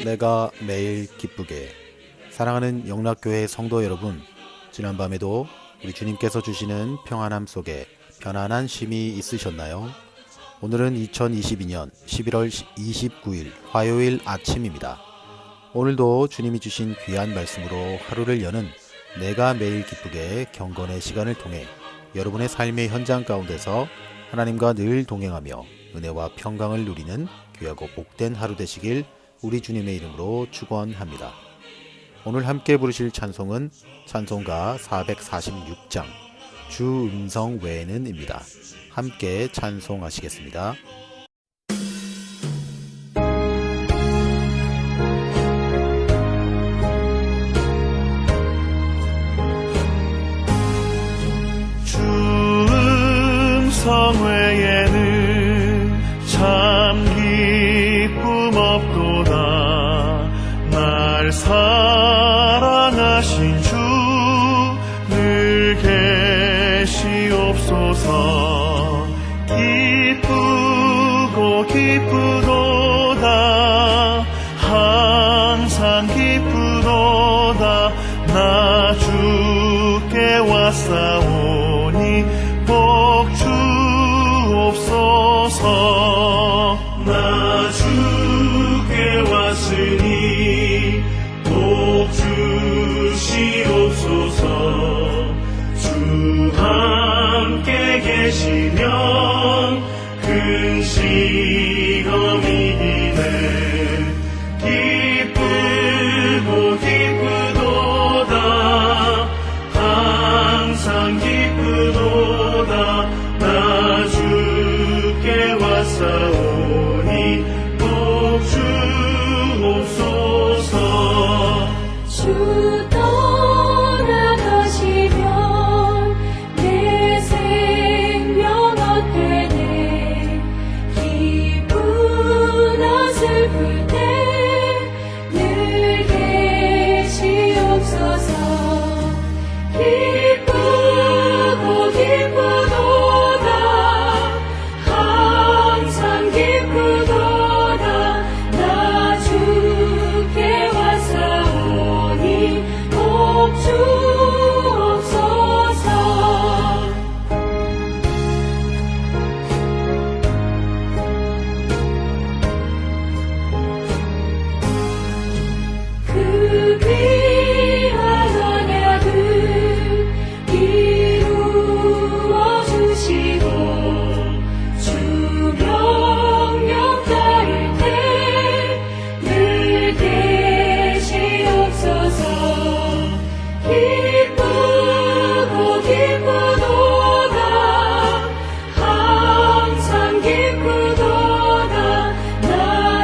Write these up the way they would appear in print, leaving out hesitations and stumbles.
내가 매일 기쁘게. 사랑하는 영락교회 성도 여러분, 지난밤에도 우리 주님께서 주시는 평안함 속에 편안한 쉼이 있으셨나요? 오늘은 2022년 11월 29일 화요일 아침입니다. 오늘도 주님이 주신 귀한 말씀으로 하루를 여는 내가 매일 기쁘게 경건의 시간을 통해 여러분의 삶의 현장 가운데서 하나님과 늘 동행하며 은혜와 평강을 누리는 귀하고 복된 하루 되시길 우리 주님의 이름으로 축원합니다. 오늘 함께 부르실 찬송은 찬송가 446장 주 음성 외에는입니다. 함께 찬송하시겠습니다. 주 음성 외에는 참 기쁨 없도다. 날 사랑하신 주 늘 계시옵소서. 기쁘고 기쁘도다. 항상 기쁘도다. 나 주께 왔사오니 복 주옵소서. 나 주께 왔으니 복 주시옵소서. 주 함께 계시면 근심이 이네. 기쁘고 기쁘도다. 항상 기쁘도다. 나 주께 왔사오니 복 주옵소서. 주 떠나가시면 내 생명 어때네. 기쁘나 슬플 때 늘 계시옵소서. 기쁘고 기쁘도다. 항상 기쁘도다. 나 주께 왔사오니 복 주옵소서. 그 귀한 언약을 이루어 주시고 주 명령 따를 때 늘 계시옵소서. 기쁘고 기쁘도다. 항상 기쁘도다. 나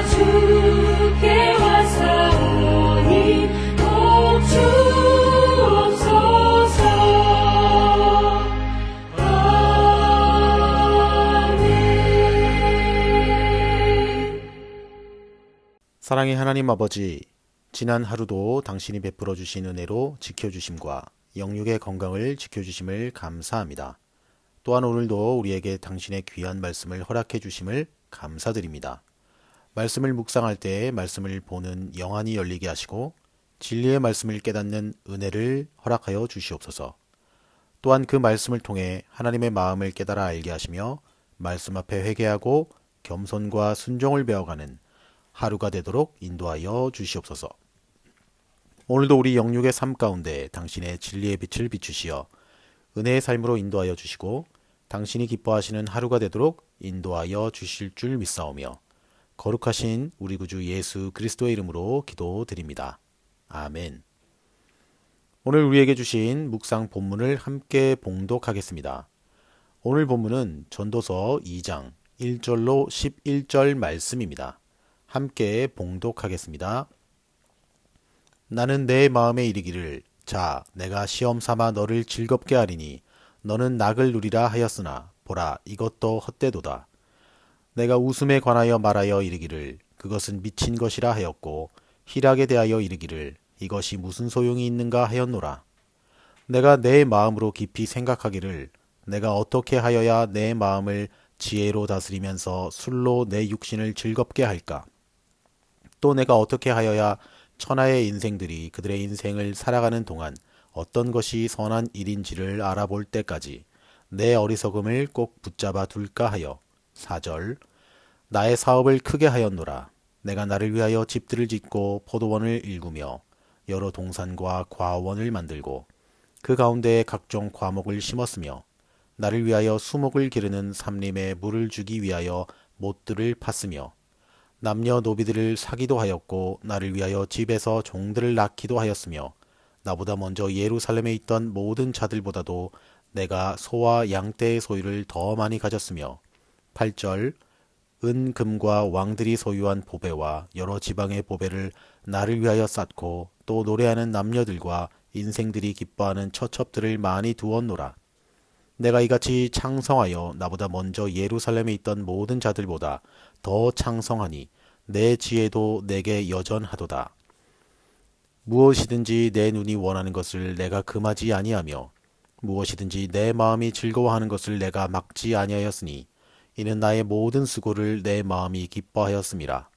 주께 왔사오니 복 주옵소서. 아멘. 사랑의 하나님 아버지, 지난 하루도 당신이 베풀어 주신 은혜로 지켜주심과 영육의 건강을 지켜주심을 감사합니다. 또한 오늘도 우리에게 당신의 귀한 말씀을 허락해 주심을 감사드립니다. 말씀을 묵상할 때 말씀을 보는 영안이 열리게 하시고 진리의 말씀을 깨닫는 은혜를 허락하여 주시옵소서. 또한 그 말씀을 통해 하나님의 마음을 깨달아 알게 하시며 말씀 앞에 회개하고 겸손과 순종을 배워가는 하루가 되도록 인도하여 주시옵소서. 오늘도 우리 영육의 삶 가운데 당신의 진리의 빛을 비추시어 은혜의 삶으로 인도하여 주시고 당신이 기뻐하시는 하루가 되도록 인도하여 주실 줄 믿사오며 거룩하신 우리 구주 예수 그리스도의 이름으로 기도드립니다. 아멘. 오늘 우리에게 주신 묵상 본문을 함께 봉독하겠습니다. 오늘 본문은 전도서 2장 1절로 11절 말씀입니다. 함께 봉독하겠습니다. 나는 내 마음에 이르기를 자 내가 시험 삼아 너를 즐겁게 하리니 너는 낙을 누리라 하였으나 보라 이것도 헛되도다. 내가 웃음에 관하여 말하여 이르기를 그것은 미친 것이라 하였고 희락에 대하여 이르기를 이것이 무슨 소용이 있는가 하였노라. 내가 내 마음으로 깊이 생각하기를 내가 어떻게 하여야 내 마음을 지혜로 다스리면서 술로 내 육신을 즐겁게 할까? 또 내가 어떻게 하여야 천하의 인생들이 그들의 인생을 살아가는 동안 어떤 것이 선한 일인지를 알아볼 때까지 내 어리석음을 꼭 붙잡아 둘까 하여. 4절 나의 사업을 크게 하였노라. 내가 나를 위하여 집들을 짓고 포도원을 일구며 여러 동산과 과원을 만들고 그 가운데에 각종 과목을 심었으며 나를 위하여 수목을 기르는 삼림에 물을 주기 위하여 못들을 팠으며 남녀노비들을 사기도 하였고 나를 위하여 집에서 종들을 낳기도 하였으며 나보다 먼저 예루살렘에 있던 모든 자들보다도 내가 소와 양떼의 소유를 더 많이 가졌으며 8절 은, 금과 왕들이 소유한 보배와 여러 지방의 보배를 나를 위하여 쌓고 또 노래하는 남녀들과 인생들이 기뻐하는 처첩들을 많이 두었노라. 내가 이같이 창성하여 나보다 먼저 예루살렘에 있던 모든 자들보다 더 창성하니 내 지혜도 내게 여전하도다. 무엇이든지 내 눈이 원하는 것을 내가 금하지 아니하며 무엇이든지 내 마음이 즐거워하는 것을 내가 막지 아니하였으니 이는 나의 모든 수고를 내 마음이 기뻐하였음이라.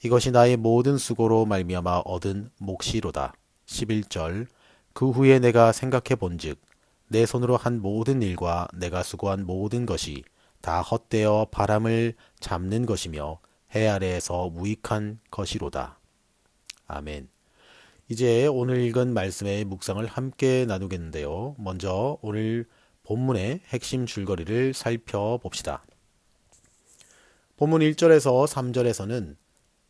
이것이 나의 모든 수고로 말미암아 얻은 몫이로다. 11절 그 후에 내가 생각해 본즉 내 손으로 한 모든 일과 내가 수고한 모든 것이 다 헛되어 바람을 잡는 것이며 해 아래에서 무익한 것이로다. 아멘. 이제 오늘 읽은 말씀의 묵상을 함께 나누겠는데요. 먼저 오늘 본문의 핵심 줄거리를 살펴봅시다. 본문 1절에서 3절에서는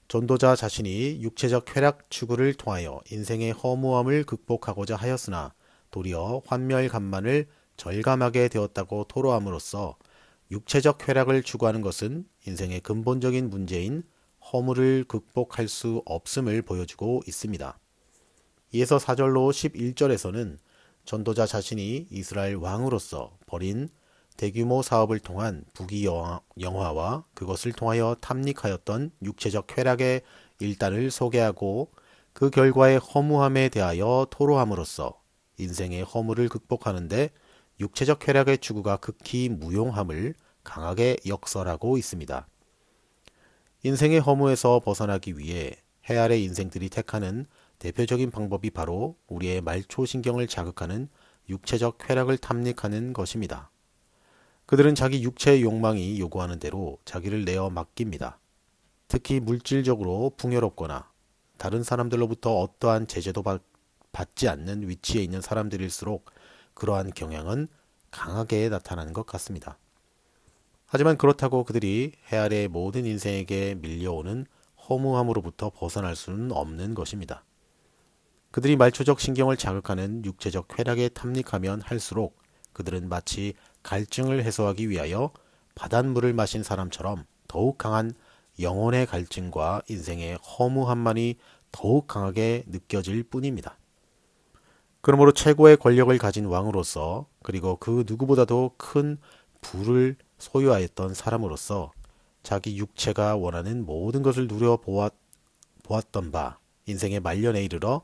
전도자 자신이 육체적 쾌락 추구를 통하여 인생의 허무함을 극복하고자 하였으나 도리어 환멸간만을 절감하게 되었다고 토로함으로써 육체적 쾌락을 추구하는 것은 인생의 근본적인 문제인 허물을 극복할 수 없음을 보여주고 있습니다. 이에서 4절로 11절에서는 전도자 자신이 이스라엘 왕으로서 벌인 대규모 사업을 통한 부귀 영화와 그것을 통하여 탐닉하였던 육체적 쾌락의 일단을 소개하고 그 결과의 허무함에 대하여 토로함으로써 인생의 허물을 극복하는데 육체적 쾌락의 추구가 극히 무용함을 강하게 역설하고 있습니다. 인생의 허무에서 벗어나기 위해 해 아래 인생들이 택하는 대표적인 방법이 바로 우리의 말초신경을 자극하는 육체적 쾌락을 탐닉하는 것입니다. 그들은 자기 육체의 욕망이 요구하는 대로 자기를 내어 맡깁니다. 특히 물질적으로 풍요롭거나 다른 사람들로부터 어떠한 제재도 받지 않는 위치에 있는 사람들일수록 그러한 경향은 강하게 나타나는 것 같습니다. 하지만 그렇다고 그들이 해 아래의 모든 인생에게 밀려오는 허무함으로부터 벗어날 수는 없는 것입니다. 그들이 말초적 신경을 자극하는 육체적 쾌락에 탐닉하면 할수록 그들은 마치 갈증을 해소하기 위하여 바닷물을 마신 사람처럼 더욱 강한 영혼의 갈증과 인생의 허무함만이 더욱 강하게 느껴질 뿐입니다. 그러므로 최고의 권력을 가진 왕으로서 그리고 그 누구보다도 큰 부를 소유하였던 사람으로서 자기 육체가 원하는 모든 것을 누려보았던 바 인생의 말년에 이르러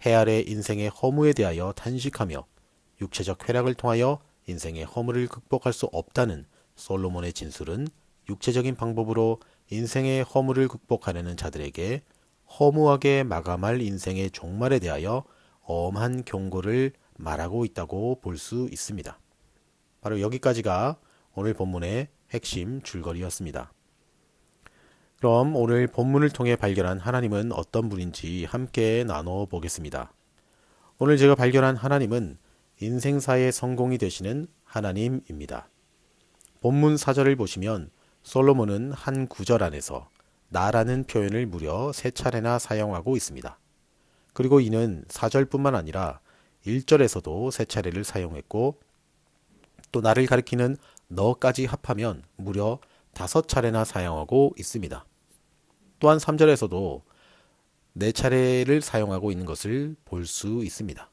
해 아래 인생의 허무에 대하여 탄식하며 육체적 쾌락을 통하여 인생의 허물을 극복할 수 없다는 솔로몬의 진술은 육체적인 방법으로 인생의 허물을 극복하려는 자들에게 허무하게 마감할 인생의 종말에 대하여 엄한 경고를 말하고 있다고 볼 수 있습니다. 바로 여기까지가 오늘 본문의 핵심 줄거리였습니다. 그럼 오늘 본문을 통해 발견한 하나님은 어떤 분인지 함께 나눠 보겠습니다. 오늘 제가 발견한 하나님은 인생사의 성공이 되시는 하나님입니다. 본문 4절을 보시면 솔로몬은 한 구절 안에서 나라는 표현을 무려 3차례나 사용하고 있습니다. 그리고 이는 4절뿐만 아니라 1절에서도 3차례를 사용했고 또 나를 가리키는 너까지 합하면 무려 5차례나 사용하고 있습니다. 또한 3절에서도 4차례를 사용하고 있는 것을 볼 수 있습니다.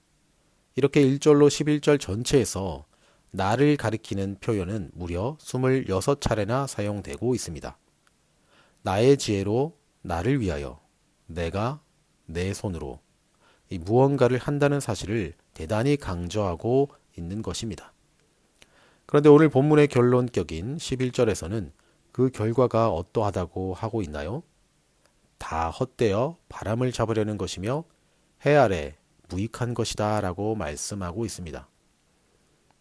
이렇게 1절로 11절 전체에서 나를 가리키는 표현은 무려 26차례나 사용되고 있습니다. 나의 지혜로 나를 위하여 내가 내 손으로 이 무언가를 한다는 사실을 대단히 강조하고 있는 것입니다. 그런데 오늘 본문의 결론격인 11절에서는 그 결과가 어떠하다고 하고 있나요? 다 헛되어 바람을 잡으려는 것이며 해 아래 무익한 것이다 라고 말씀하고 있습니다.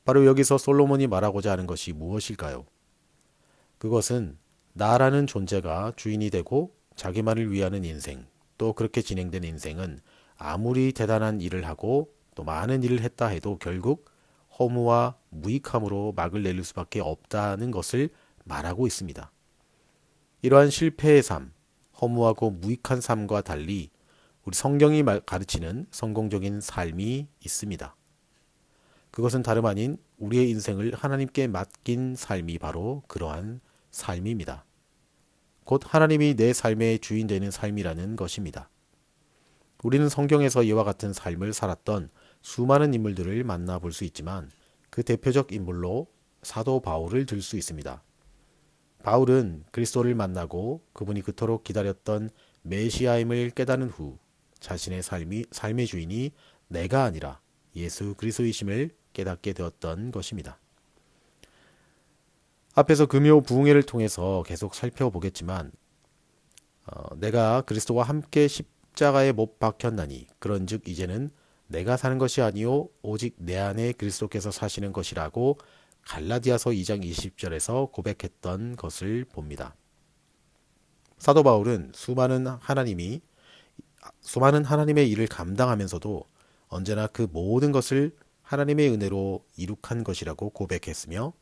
바로 여기서 솔로몬이 말하고자 하는 것이 무엇일까요? 그것은 나라는 존재가 주인이 되고 자기만을 위하는 인생, 또 그렇게 진행된 인생은 아무리 대단한 일을 하고 또 많은 일을 했다 해도 결국 허무와 무익함으로 막을 내릴 수밖에 없다는 것을 말하고 있습니다. 이러한 실패의 삶, 허무하고 무익한 삶과 달리 우리 성경이 가르치는 성공적인 삶이 있습니다. 그것은 다름 아닌 우리의 인생을 하나님께 맡긴 삶이 바로 그러한 삶입니다. 곧 하나님이 내 삶의 주인 되는 삶이라는 것입니다. 우리는 성경에서 이와 같은 삶을 살았던 수많은 인물들을 만나볼 수 있지만 그 대표적 인물로 사도 바울을 들 수 있습니다. 바울은 그리스도를 만나고 그분이 그토록 기다렸던 메시아임을 깨달은 후 자신의 삶의 주인이 내가 아니라 예수 그리스도이심을 깨닫게 되었던 것입니다. 앞에서 금요 부흥회를 통해서 계속 살펴보겠지만 내가 그리스도와 함께 십자가에 못 박혔나니 그런즉 이제는 내가 사는 것이 아니요 오직 내 안에 그리스도께서 사시는 것이라고 갈라디아서 2장 20절에서 고백했던 것을 봅니다. 사도 바울은 수많은 하나님의 일을 감당하면서도 언제나 그 모든 것을 하나님의 은혜로 이룩한 것이라고 고백했으며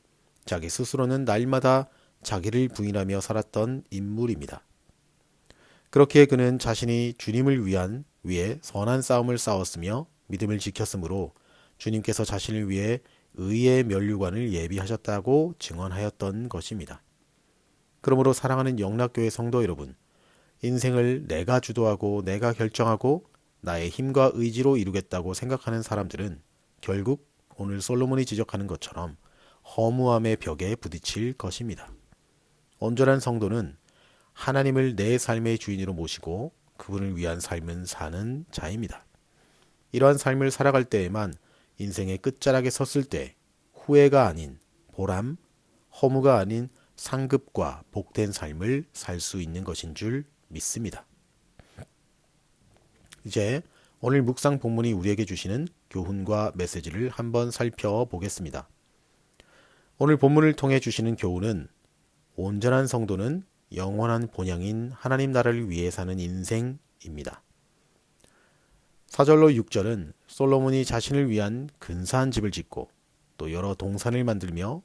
자기 스스로는 날마다 자기를 부인하며 살았던 인물입니다. 그렇기에 그는 자신이 주님을 위해 선한 싸움을 싸웠으며 믿음을 지켰으므로 주님께서 자신을 위해 의의 면류관을 예비하셨다고 증언하였던 것입니다. 그러므로 사랑하는 영락교회 성도 여러분, 인생을 내가 주도하고 내가 결정하고 나의 힘과 의지로 이루겠다고 생각하는 사람들은 결국 오늘 솔로몬이 지적하는 것처럼 허무함의 벽에 부딪힐 것입니다. 온전한 성도는 하나님을 내 삶의 주인으로 모시고 그분을 위한 삶을 사는 자입니다. 이러한 삶을 살아갈 때에만 인생의 끝자락에 섰을 때 후회가 아닌 보람, 허무가 아닌 상급과 복된 삶을 살 수 있는 것인 줄 믿습니다. 이제 오늘 묵상 본문이 우리에게 주시는 교훈과 메시지를 한번 살펴보겠습니다. 오늘 본문을 통해 주시는 교훈은 온전한 성도는 영원한 본향인 하나님 나라를 위해 사는 인생입니다. 4절로 6절은 솔로몬이 자신을 위한 근사한 집을 짓고 또 여러 동산을 만들며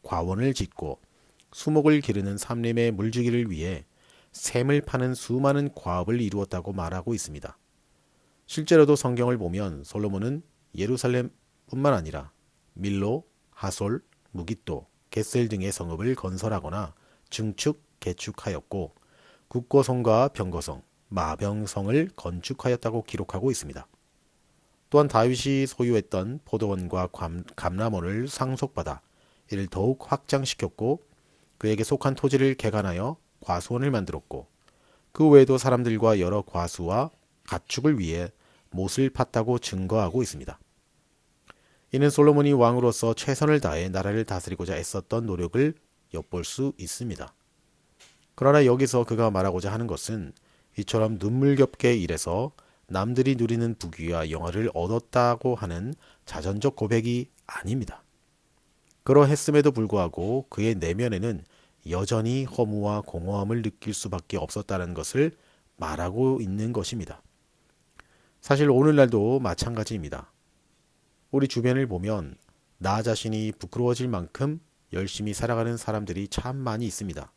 과원을 짓고 수목을 기르는 삼림의 물주기를 위해 샘을 파는 수많은 과업을 이루었다고 말하고 있습니다. 실제로도 성경을 보면 솔로몬은 예루살렘뿐만 아니라 밀로, 하솔, 무깃도, 겟셀 등의 성읍을 건설하거나 증축, 개축하였고 국고성과 병거성, 마병성을 건축하였다고 기록하고 있습니다. 또한 다윗이 소유했던 포도원과 감람원을 상속받아 이를 더욱 확장시켰고 그에게 속한 토지를 개간하여 과수원을 만들었고 그 외에도 사람들과 여러 과수와 가축을 위해 못을 팠다고 증거하고 있습니다. 이는 솔로몬이 왕으로서 최선을 다해 나라를 다스리고자 애썼던 노력을 엿볼 수 있습니다. 그러나 여기서 그가 말하고자 하는 것은 이처럼 눈물겹게 일해서 남들이 누리는 부귀와 영화를 얻었다고 하는 자전적 고백이 아닙니다. 그러했음에도 불구하고 그의 내면에는 여전히 허무와 공허함을 느낄 수밖에 없었다는 것을 말하고 있는 것입니다. 사실 오늘날도 마찬가지입니다. 우리 주변을 보면 나 자신이 부끄러워질 만큼 열심히 살아가는 사람들이 참 많이 있습니다.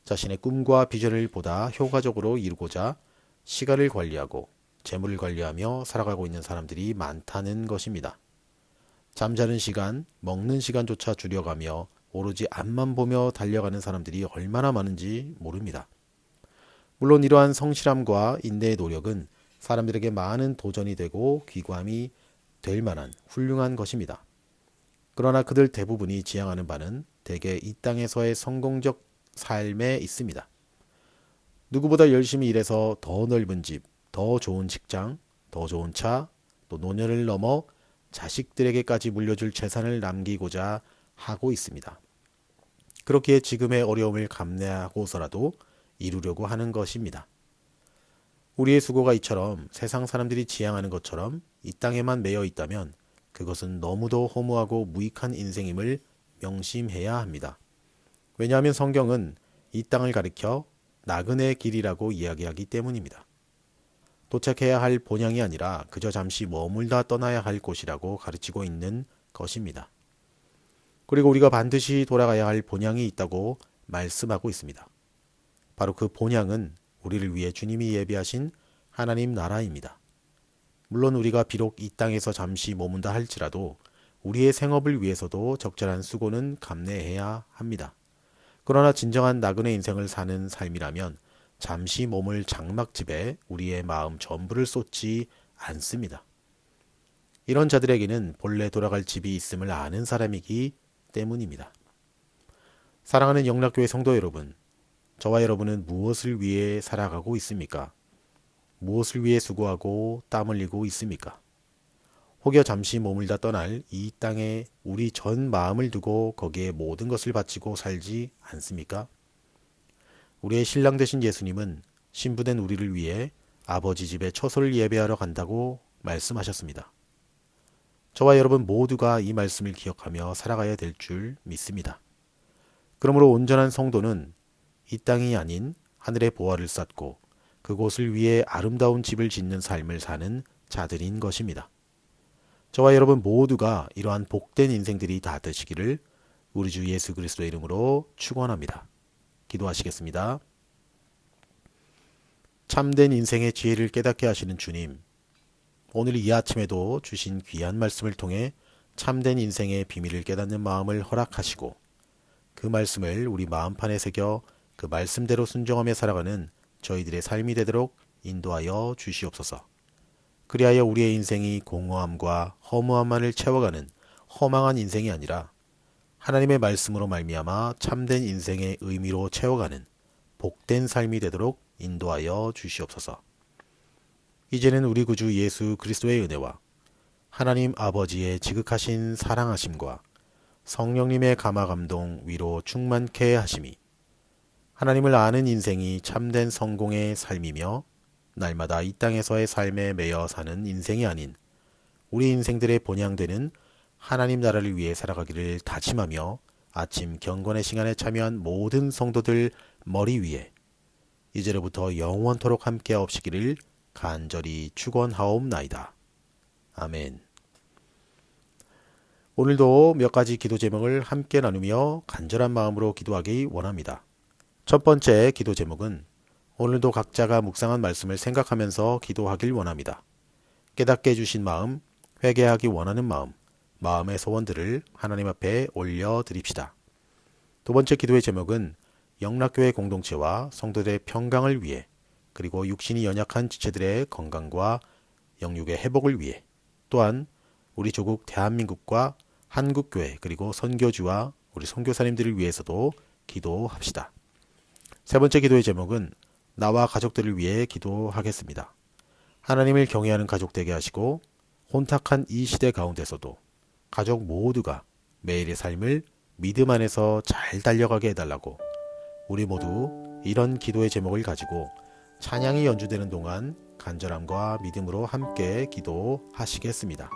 자신의 꿈과 비전을 보다 효과적으로 이루고자 시간을 관리하고 재물을 관리하며 살아가고 있는 사람들이 많다는 것입니다. 잠자는 시간, 먹는 시간조차 줄여가며 오로지 앞만 보며 달려가는 사람들이 얼마나 많은지 모릅니다. 물론 이러한 성실함과 인내의 노력은 사람들에게 많은 도전이 되고 귀감이 될 만한 훌륭한 것입니다. 그러나 그들 대부분이 지향하는 바는 대개 이 땅에서의 성공적 삶에 있습니다. 누구보다 열심히 일해서 더 넓은 집, 더 좋은 직장, 더 좋은 차, 또 노년을 넘어 자식들에게까지 물려줄 재산을 남기고자 하고 있습니다. 그렇기에 지금의 어려움을 감내하고서라도 이루려고 하는 것입니다. 우리의 수고가 이처럼 세상 사람들이 지향하는 것처럼 이 땅에만 매여 있다면 그것은 너무도 허무하고 무익한 인생임을 명심해야 합니다. 왜냐하면 성경은 이 땅을 가리켜 나그네 길이라고 이야기하기 때문입니다. 도착해야 할 본향이 아니라 그저 잠시 머물다 떠나야 할 곳이라고 가르치고 있는 것입니다. 그리고 우리가 반드시 돌아가야 할 본향이 있다고 말씀하고 있습니다. 바로 그 본향은 우리를 위해 주님이 예비하신 하나님 나라입니다. 물론 우리가 비록 이 땅에서 잠시 머문다 할지라도 우리의 생업을 위해서도 적절한 수고는 감내해야 합니다. 그러나 진정한 나그네 인생을 사는 삶이라면 잠시 머물 장막집에 우리의 마음 전부를 쏟지 않습니다. 이런 자들에게는 본래 돌아갈 집이 있음을 아는 사람이기 때문입니다. 사랑하는 영락교회 성도 여러분, 저와 여러분은 무엇을 위해 살아가고 있습니까? 무엇을 위해 수고하고 땀 흘리고 있습니까? 혹여 잠시 머물다 떠날 이 땅에 우리 전 마음을 두고 거기에 모든 것을 바치고 살지 않습니까? 우리의 신랑 되신 예수님은 신부된 우리를 위해 아버지 집에 처소를 예배하러 간다고 말씀하셨습니다. 저와 여러분 모두가 이 말씀을 기억하며 살아가야 될 줄 믿습니다. 그러므로 온전한 성도는 이 땅이 아닌 하늘의 보화를 쌓고 그곳을 위해 아름다운 집을 짓는 삶을 사는 자들인 것입니다. 저와 여러분 모두가 이러한 복된 인생들이 다 되시기를 우리 주 예수 그리스도의 이름으로 축원합니다. 기도하시겠습니다. 참된 인생의 지혜를 깨닫게 하시는 주님, 오늘 이 아침에도 주신 귀한 말씀을 통해 참된 인생의 비밀을 깨닫는 마음을 허락하시고 그 말씀을 우리 마음판에 새겨 그 말씀대로 순종하며 살아가는 저희들의 삶이 되도록 인도하여 주시옵소서. 그리하여 우리의 인생이 공허함과 허무함만을 채워가는 허망한 인생이 아니라 하나님의 말씀으로 말미암아 참된 인생의 의미로 채워가는 복된 삶이 되도록 인도하여 주시옵소서. 이제는 우리 구주 예수 그리스도의 은혜와 하나님 아버지의 지극하신 사랑하심과 성령님의 감화감동 위로 충만케 하심이 하나님을 아는 인생이 참된 성공의 삶이며 날마다 이 땅에서의 삶에 매여 사는 인생이 아닌 우리 인생들의 본향되는 하나님 나라를 위해 살아가기를 다짐하며 아침 경건의 시간에 참여한 모든 성도들 머리 위에 이제로부터 영원토록 함께하옵시기를 간절히 축원하옵나이다. 아멘. 오늘도 몇 가지 기도 제목을 함께 나누며 간절한 마음으로 기도하기 원합니다. 첫 번째 기도 제목은 오늘도 각자가 묵상한 말씀을 생각하면서 기도하길 원합니다. 깨닫게 해주신 마음, 회개하기 원하는 마음, 마음의 소원들을 하나님 앞에 올려드립시다. 두 번째 기도의 제목은 영락교회 공동체와 성도들의 평강을 위해 그리고 육신이 연약한 지체들의 건강과 영육의 회복을 위해 또한 우리 조국 대한민국과 한국교회 그리고 선교주와 우리 선교사님들을 위해서도 기도합시다. 세 번째 기도의 제목은 나와 가족들을 위해 기도하겠습니다. 하나님을 경외하는 가족 되게 하시고 혼탁한 이 시대 가운데서도 가족 모두가 매일의 삶을 믿음 안에서 잘 달려가게 해달라고 우리 모두 이런 기도의 제목을 가지고 찬양이 연주되는 동안 간절함과 믿음으로 함께 기도하시겠습니다.